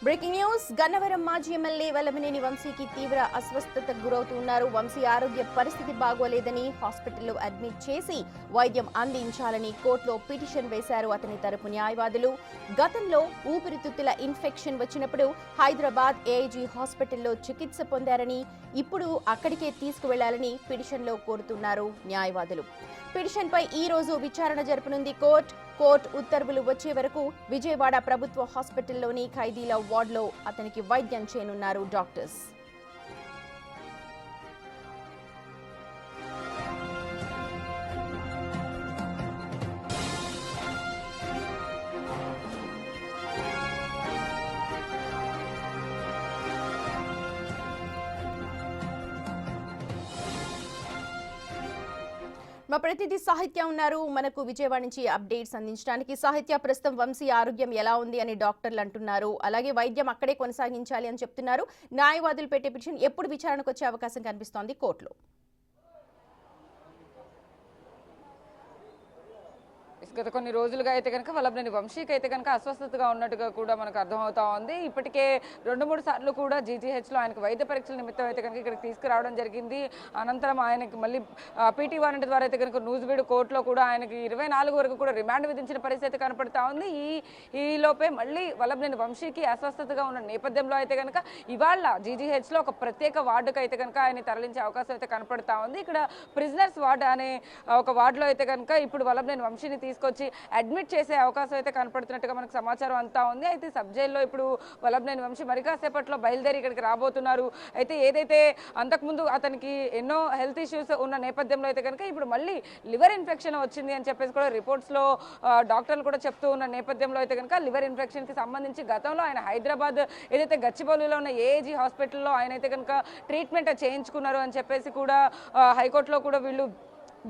Breaking news. Gannavaram మాజీ MLA Vallabhaneni వంశీకి తీవ్ర అస్వస్థతకు గురవుతున్నారు. వంశీ ఆరోగ్య పరిస్థితి బాగోలేదని హాస్పిటల్లో అడ్మిట్ చేసి వైద్యం అందించాలని కోర్టులో పిటిషన్ వేశారు అతని తరపు న్యాయవాదులు. గతంలో ఊపిరితిత్తుల ఇన్ఫెక్షన్ వచ్చినప్పుడు హైదరాబాద్ ఏఐజీ హాస్పిటల్లో చికిత్స పొందారని, ఇప్పుడు అక్కడికే తీసుకువెళ్లాలని పిటిషన్లో కోరుతున్నారు న్యాయవాదులు. పిటిషన్పై ఈ రోజు విచారణ జరపనుంది కోర్టు ఉత్తర్వులు వచ్చే వరకు విజయవాడ ప్రభుత్వ హాస్పిటల్లోని ఖైదీల వార్డులో అతనికి వైద్యం చేయనున్నారు డాక్టర్స్. మా ప్రతినిధి సాహిత్య ఉన్నారు మనకు విజయవాడ నుంచి అప్డేట్స్ అందించడానికి. సాహిత్య, ప్రస్తుతం వంశీ ఆరోగ్యం ఎలా ఉంది అని డాక్టర్లు అంటున్నారు, అలాగే వైద్యం అక్కడే కొనసాగించాలి అని చెప్తున్నారు. న్యాయవాదులు పెట్టే పిటిషన్ ఎప్పుడు విచారణకు వచ్చే అవకాశం కనిపిస్తోంది కోర్టులో? గత కొన్ని రోజులుగా అయితే కనుక వల్లభనేని వంశీకి అయితే కనుక అస్వస్థతగా ఉన్నట్టుగా కూడా మనకు అర్థమవుతా ఉంది. ఇప్పటికే 2-3 సార్లు కూడా జీజీహెచ్లో ఆయనకు వైద్య పరీక్షల నిమిత్తం అయితే కనుక ఇక్కడికి తీసుకురావడం జరిగింది. అనంతరం ఆయనకి మళ్ళీ పీటీ వారెంట్ ద్వారా అయితే కనుక నూజివీడు కోర్టులో కూడా ఆయనకి 24 వరకు కూడా రిమాండ్ విధించిన పరిస్థితి కనపడతా ఉంది. ఈ లోపే మళ్ళీ వల్లభనేని వంశీకి అస్వస్థతగా ఉన్న నేపథ్యంలో అయితే కనుక ఇవాళ జీజీహెచ్లో ఒక ప్రత్యేక వార్డుకు అయితే కనుక ఆయన తరలించే అవకాశం అయితే కనపడతా ఉంది. ఇక్కడ ప్రిజనర్స్ వార్డు అనే ఒక వార్డులో అయితే కనుక ఇప్పుడు వల్లభనేని వంశీని తీసుకొచ్చి అడ్మిట్ చేసే అవకాశం అయితే కనపడుతున్నట్టుగా మనకు సమాచారం అంతా ఉంది. అయితే సబ్ జైల్లో ఇప్పుడు వల్లభనేని వంశీ మరి కాసేపట్లో బయలుదేరి ఇక్కడికి రాబోతున్నారు. అయితే ఏదైతే అంతకుముందు అతనికి ఎన్నో హెల్త్ ఇష్యూస్ ఉన్న నేపథ్యంలో అయితే కనుక ఇప్పుడు మళ్ళీ లివర్ ఇన్ఫెక్షన్ వచ్చింది అని చెప్పేసి కూడా రిపోర్ట్స్లో డాక్టర్లు కూడా చెప్తూ ఉన్న నేపథ్యంలో అయితే కనుక లివర్ ఇన్ఫెక్షన్కి సంబంధించి గతంలో ఆయన హైదరాబాద్ ఏదైతే గచ్చిబౌలిలో ఉన్న ఏఏజీ హాస్పిటల్లో ఆయన అయితే కనుక ట్రీట్మెంట్ చేయించుకున్నారు అని చెప్పేసి కూడా హైకోర్టులో కూడా వీళ్ళు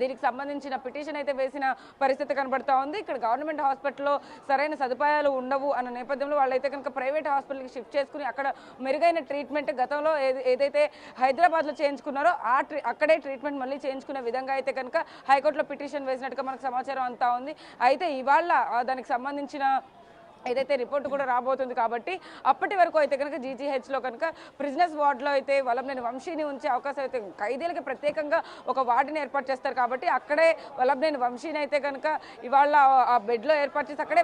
దీనికి సంబంధించిన పిటిషన్ అయితే వేసిన పరిస్థితి కనబడతా ఉంది. ఇక్కడ గవర్నమెంట్ హాస్పిటల్లో సరైన సదుపాయాలు ఉండవు అన్న నేపథ్యంలో వాళ్ళైతే కనుక ప్రైవేట్ హాస్పిటల్కి షిఫ్ట్ చేసుకుని అక్కడ మెరుగైన ట్రీట్మెంట్ గతంలో ఏదైతే హైదరాబాద్లో చేయించుకున్నారో అక్కడే ట్రీట్మెంట్ మళ్ళీ చేయించుకునే విధంగా అయితే కనుక హైకోర్టులో పిటిషన్ వేసినట్టుగా మనకు సమాచారం అంతా ఉంది. అయితే ఇవాళ దానికి సంబంధించిన ఏదైతే రిపోర్ట్ కూడా రాబోతుంది కాబట్టి అప్పటి వరకు అయితే కనుక జీజీహెచ్లో కనుక ప్రిజనర్స్ వార్డులో అయితే వల్లభనేని వంశీని ఉంచే అవకాశం అయితే ఖైదీలకి ప్రత్యేకంగా ఒక వార్డుని ఏర్పాటు చేస్తారు కాబట్టి అక్కడే వల్లభనేని వంశీని అయితే కనుక ఇవాళ ఆ బెడ్లో ఏర్పాటు చేసి అక్కడే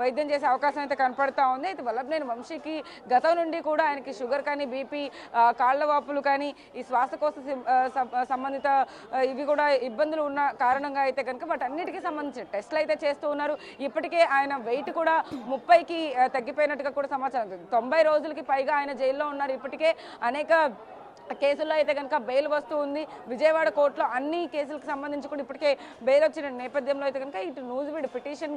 వైద్యం చేసే అవకాశం అయితే కనపడతా ఉంది. అయితే వల్లభనేని వంశీకి గతం నుండి కూడా ఆయనకి షుగర్ కానీ, బీపీ, కాళ్ళ వాపులు కానీ, ఈ శ్వాసకోశ సంబంధిత ఇవి కూడా ఇబ్బందులు ఉన్న కారణంగా అయితే కనుక వాటన్నిటికీ సంబంధించిన టెస్టులు అయితే చేస్తూ ఉన్నారు. ఇప్పటికే ఆయన వెయిట్ కూడా 30కి తగ్గిపోయినట్టుగా కూడా సమాచారం. 90 రోజులకి పైగా ఆయన జైల్లో ఉన్నారు. ఇప్పటికే అనేక కేసుల్లో అయితే కనుక బెయిల్ వస్తూ ఉంది. విజయవాడ కోర్టులో అన్ని కేసులకు సంబంధించి కూడా ఇప్పటికే బెయిల్ వచ్చిన నేపథ్యంలో అయితే కనుక ఇటు నూజివీడు పిటిషన్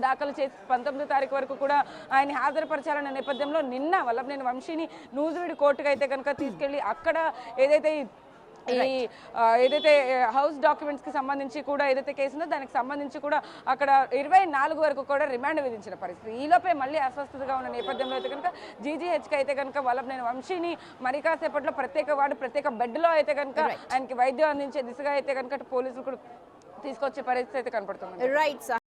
దాఖలు చేసి 19వ తారీఖు వరకు కూడా ఆయన హాజరుపరచాలన్న నేపథ్యంలో నిన్న వల్లభనేని వంశీని నూజివీడు కోర్టుకు అయితే కనుక తీసుకెళ్లి అక్కడ ఏదైతే హౌస్ డాక్యుమెంట్స్ కి సంబంధించి కూడా ఏదైతే కేసు ఉందో దానికి సంబంధించి కూడా అక్కడ 24 వరకు కూడా రిమాండ్ విధించిన పరిస్థితి. ఈలోపే మళ్ళీ అస్వస్థతగా ఉన్న నేపథ్యంలో అయితే కనుక జీజీహెచ్కి అయితే కనుక వల్లభనేని వంశీని మరి కాసేపట్లో ప్రత్యేక బెడ్లో అయితే కనుక ఆయనకి వైద్యం అందించే దిశగా అయితే కనుక పోలీసులు కూడా తీసుకొచ్చే పరిస్థితి అయితే కనపడుతుంది.